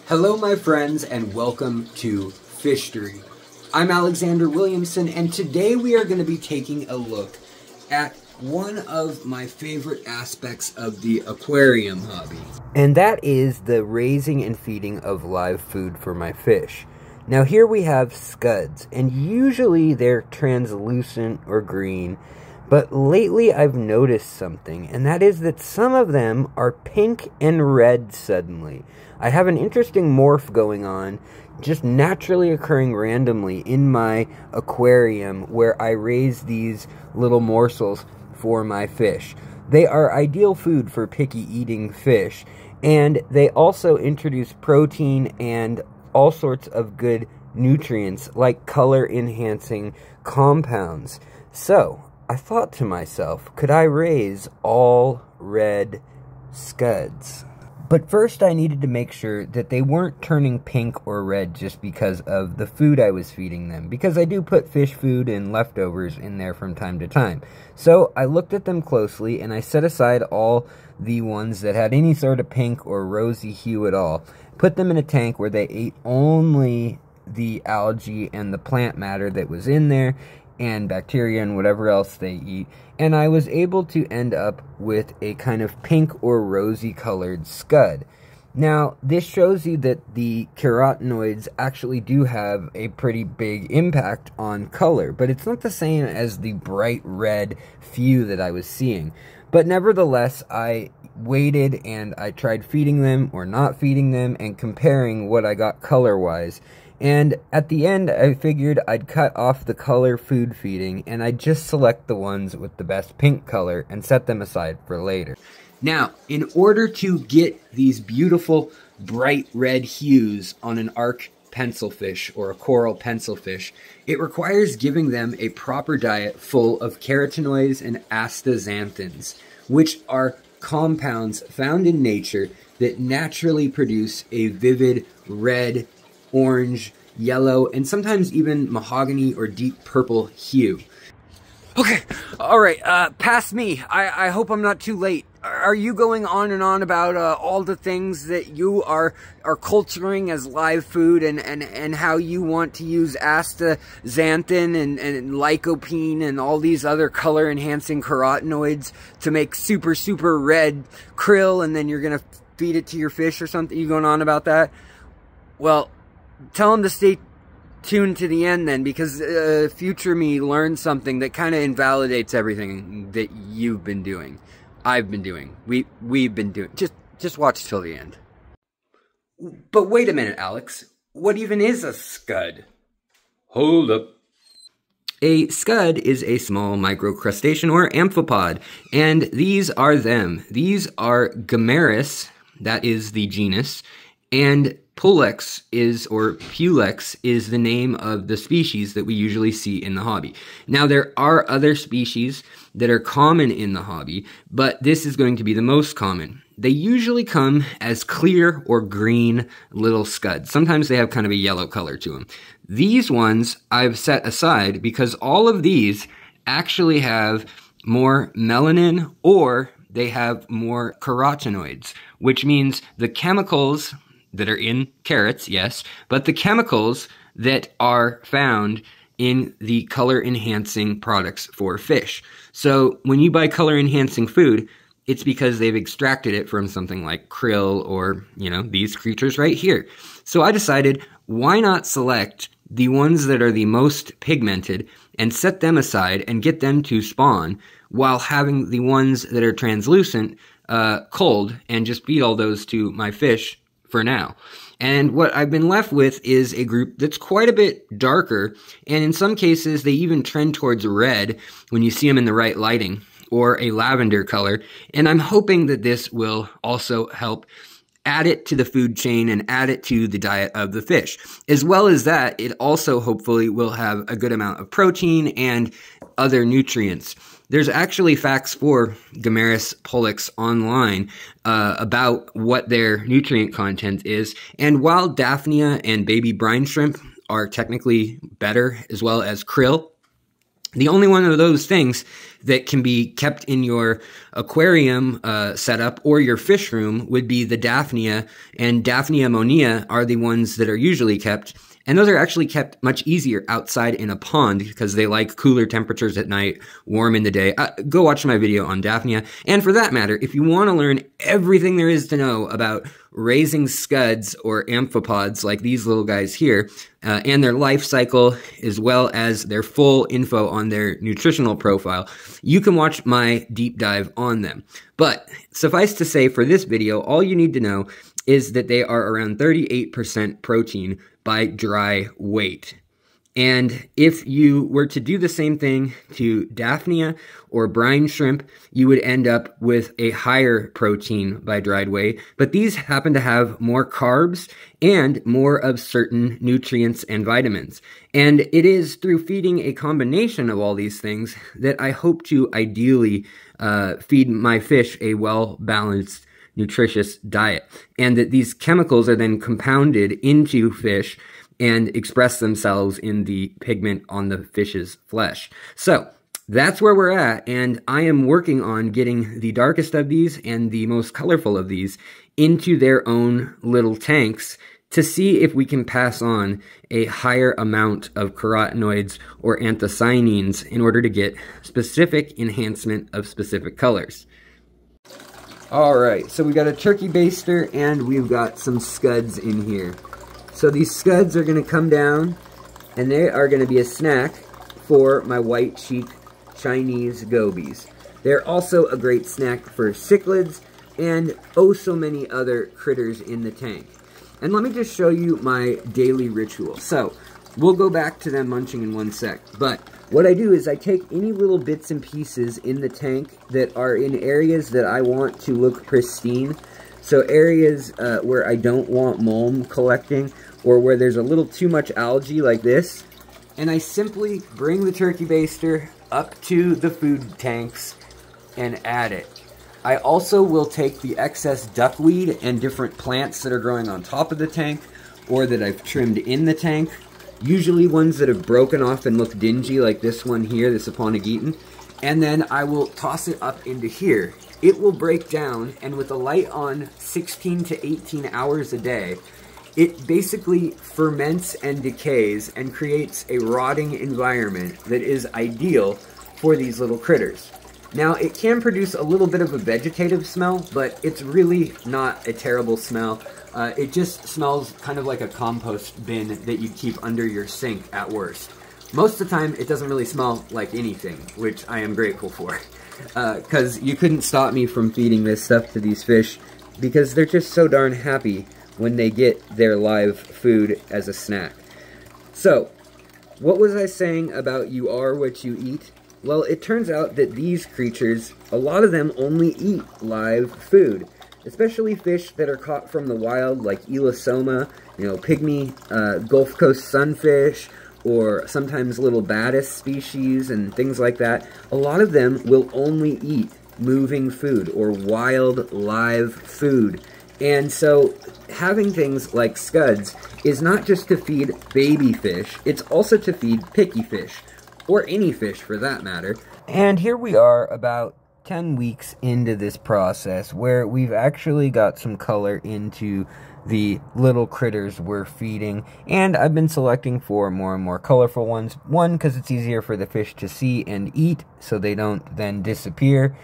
Hello my friends and welcome to Fishery. I'm Alexander Williamson and today we are going to be taking a look at one of my favorite aspects of the aquarium hobby. And that is the raising and feeding of live food for my fish. Now here we have scuds, and usually they're translucent or green, but lately I've noticed something, and that is that some of them are pink and red suddenly. I have an interesting morph going on, just naturally occurring randomly in my aquarium where I raise these little morsels for my fish. They are ideal food for picky eating fish, and they also introduce protein and all sorts of good nutrients like color enhancing compounds. So I thought to myself, could I raise all red scuds? But first I needed to make sure that they weren't turning pink or red just because of the food I was feeding them, because I do put fish food and leftovers in there from time to time. So I looked at them closely and I set aside all the ones that had any sort of pink or rosy hue at all, put them in a tank where they ate only the algae and the plant matter that was in there, and bacteria and whatever else they eat, and I was able to end up with a kind of pink or rosy colored scud. Now, this shows you that the carotenoids actually do have a pretty big impact on color, but it's not the same as the bright red few that I was seeing. But nevertheless, I waited and I tried feeding them or not feeding them and comparing what I got color-wise. And at the end, I figured I'd cut off the color food feeding and I'd just select the ones with the best pink color and set them aside for later. Now, in order to get these beautiful bright red hues on an arc pencilfish or a coral pencilfish, it requires giving them a proper diet full of carotenoids and astaxanthins, which are compounds found in nature that naturally produce a vivid red, orange, yellow, and sometimes even mahogany or deep purple hue. Okay, alright, past me. I hope I'm not too late. Are you going on and on about all the things that you are culturing as live food and how you want to use astaxanthin and lycopene and all these other color enhancing carotenoids to make super red krill, and then you're gonna feed it to your fish or something? You going on about that? Well, tell them to stay tuned to the end then, because future me learned something that kind of invalidates everything that you've been doing. I've been doing. We've been doing. Just watch till the end. But wait a minute, Alex. What even is a scud? Hold up. A scud is a small microcrustacean or amphipod, and these are them. These are Gomeris, that is the genus, and Pulex is the name of the species that we usually see in the hobby. Now, there are other species that are common in the hobby, but this is going to be the most common. They usually come as clear or green little scuds. Sometimes they have kind of a yellow color to them. These ones I've set aside because all of these actually have more melanin, or they have more carotenoids, which means the chemicals that are in carrots, yes, but the chemicals that are found in the color enhancing products for fish. So when you buy color enhancing food, it's because they've extracted it from something like krill or, these creatures right here. So I decided, why not select the ones that are the most pigmented and set them aside and get them to spawn, while having the ones that are translucent cold, and just feed all those to my fish for now. And what I've been left with is a group that's quite a bit darker, and in some cases they even trend towards red when you see them in the right lighting, or a lavender color, and I'm hoping that this will also help add it to the food chain and add it to the diet of the fish. As well as that, it also hopefully will have a good amount of protein and other nutrients. There's actually facts for Gomeris pulex online about what their nutrient content is, and while Daphnia and baby brine shrimp are technically better, as well as krill, The only one of those things that can be kept in your aquarium setup or your fish room would be the Daphnia, and Daphnia monea are the ones that are usually kept. And those are actually kept much easier outside in a pond because they like cooler temperatures at night, warm in the day. Go watch my video on Daphnia. And for that matter, if you want to learn everything there is to know about raising scuds or amphipods like these little guys here, and their life cycle, as well as their full info on their nutritional profile, you can watch my deep dive on them. But suffice to say, for this video, all you need to know is that they are around 38% protein by dry weight. And if you were to do the same thing to Daphnia or brine shrimp, you would end up with a higher protein by dried weight. But these happen to have more carbs and more of certain nutrients and vitamins. And it is through feeding a combination of all these things that I hope to ideally feed my fish a well-balanced, nutritious diet, and that these chemicals are then compounded into fish and express themselves in the pigment on the fish's flesh. So that's where we're at, and I am working on getting the darkest of these and the most colorful of these into their own little tanks to see if we can pass on a higher amount of carotenoids or anthocyanins in order to get specific enhancement of specific colors. Alright, so we got a turkey baster and we've got some scuds in here. So these scuds are going to come down and they are going to be a snack for my white-cheeked Chinese gobies. They're also a great snack for cichlids and oh so many other critters in the tank. And let me just show you my daily ritual. So, we'll go back to them munching in one sec, but what I do is I take any little bits and pieces in the tank that are in areas that I want to look pristine. So areas where I don't want mulm collecting or where there's a little too much algae like this. And I simply bring the turkey baster up to the food tanks and add it. I also will take the excess duckweed and different plants that are growing on top of the tank or that I've trimmed in the tank. Usually ones that have broken off and look dingy like this one here, this Aponogeton. And then I will toss it up into here. It will break down, and with a light on 16 to 18 hours a day, it basically ferments and decays and creates a rotting environment that is ideal for these little critters. Now, it can produce a little bit of a vegetative smell, but it's really not a terrible smell. It just smells kind of like a compost bin that you keep under your sink at worst. Most of the time, it doesn't really smell like anything, which I am grateful for. Because you couldn't stop me from feeding this stuff to these fish, because they're just so darn happy when they get their live food as a snack. So, what was I saying about you are what you eat? Well, it turns out that these creatures, a lot of them only eat live food. Especially fish that are caught from the wild, like Elosoma, pygmy Gulf Coast sunfish, or sometimes little Batis species and things like that. A lot of them will only eat moving food or wild live food. And so having things like scuds is not just to feed baby fish, it's also to feed picky fish, or any fish for that matter. And here we are about 10 weeks into this process where we've actually got some color into the little critters we're feeding, and I've been selecting for more and more colorful ones. One, because it's easier for the fish to see and eat so they don't then disappear,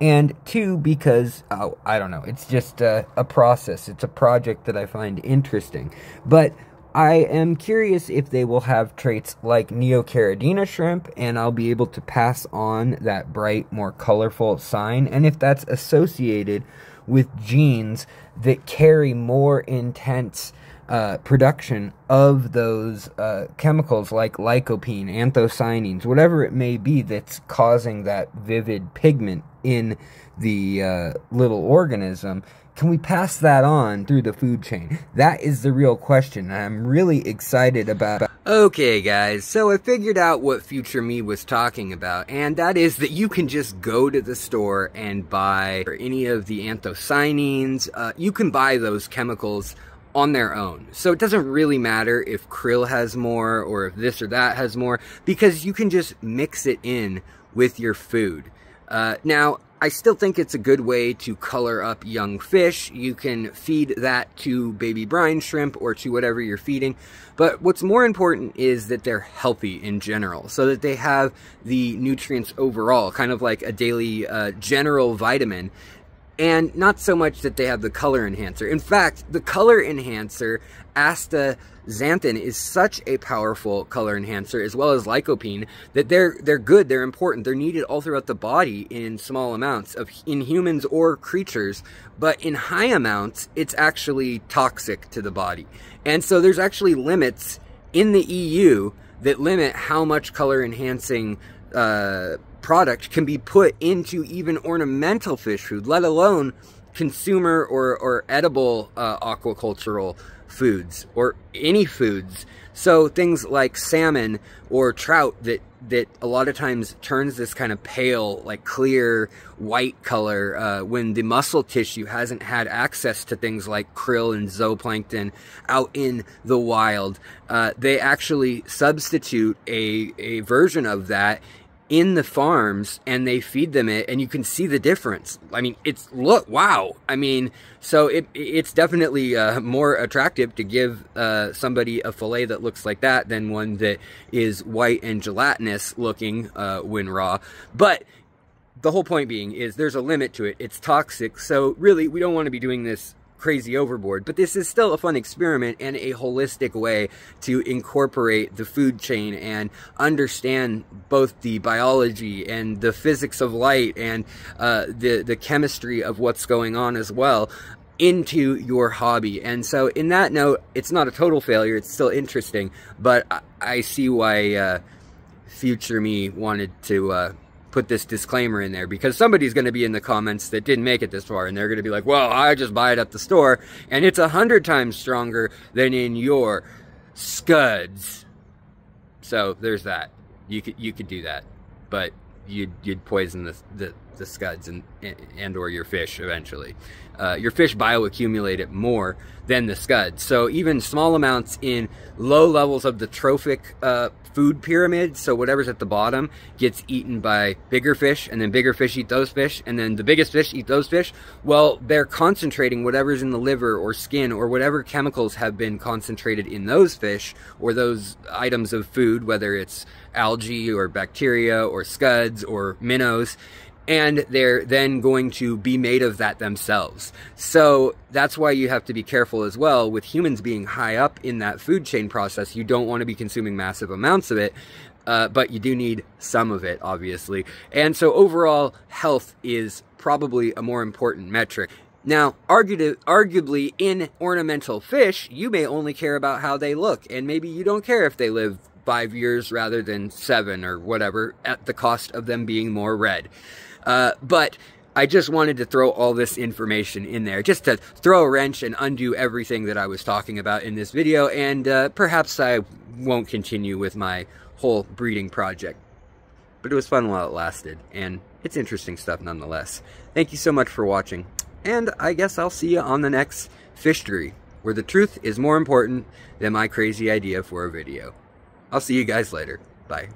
and two, because, I don't know, it's just a process. It's a project that I find interesting. But I am curious if they will have traits like Neocaridina shrimp, and I'll be able to pass on that bright, more colorful sign, and if that's associated with genes that carry more intense production of those chemicals like lycopene, anthocyanins, whatever it may be that's causing that vivid pigment in the little organism. Can we pass that on through the food chain? That is the real question, and I'm really excited about it. Okay, guys, so I figured out what Future Me was talking about, and that is that you can just go to the store and buy any of the anthocyanins. You can buy those chemicals on their own. So it doesn't really matter if krill has more or if this or that has more, because you can just mix it in with your food. Now, I still think it's a good way to color up young fish. You can feed that to baby brine shrimp or to whatever you're feeding. But what's more important is that they're healthy in general, so that they have the nutrients overall, kind of like a daily general vitamin. And not so much that they have the color enhancer. In fact, the color enhancer, astaxanthin, is such a powerful color enhancer, as well as lycopene, that they're good, they're important, they're needed all throughout the body in small amounts in humans or creatures. But in high amounts, it's actually toxic to the body. And so there's actually limits in the EU that limit how much color enhancing product can be put into even ornamental fish food, let alone consumer or edible aquacultural foods or any foods. So things like salmon or trout that a lot of times turns this kind of pale, like clear white color when the muscle tissue hasn't had access to things like krill and zooplankton out in the wild. They actually substitute a version of that in the farms, and they feed them it, and you can see the difference. I mean, wow. I mean, so it's definitely more attractive to give somebody a fillet that looks like that than one that is white and gelatinous looking when raw. But the whole point being is there's a limit to it. It's toxic, so really we don't want to be doing this crazy overboard, but this is still a fun experiment and a holistic way to incorporate the food chain and understand both the biology and the physics of light and the chemistry of what's going on as well into your hobby. And so in that note, it's not a total failure, it's still interesting, but I see why future me wanted to put this disclaimer in there, because somebody's going to be in the comments that didn't make it this far, and they're going to be like, well, I just buy it at the store and it's 100 times stronger than in your scuds. So there's that. You could do that, but you'd poison the scuds and or your fish eventually. Your fish bioaccumulate it more than the scuds. So even small amounts in low levels of the trophic food pyramid, so whatever's at the bottom gets eaten by bigger fish, and then bigger fish eat those fish, and then the biggest fish eat those fish. Well, they're concentrating whatever's in the liver or skin or whatever chemicals have been concentrated in those fish or those items of food, whether it's algae or bacteria or scuds or minnows, and they're then going to be made of that themselves. So that's why you have to be careful as well with humans being high up in that food chain process. You don't want to be consuming massive amounts of it, but you do need some of it, obviously. And so overall, health is probably a more important metric. Now, arguably in ornamental fish, you may only care about how they look, and maybe you don't care if they live 5 years rather than 7 or whatever, at the cost of them being more red. But I just wanted to throw all this information in there, just to throw a wrench and undo everything that I was talking about in this video, and perhaps I won't continue with my whole breeding project. But it was fun while it lasted, and it's interesting stuff nonetheless. Thank you so much for watching, and I guess I'll see you on the next Fishery, where the truth is more important than my crazy idea for a video. I'll see you guys later. Bye.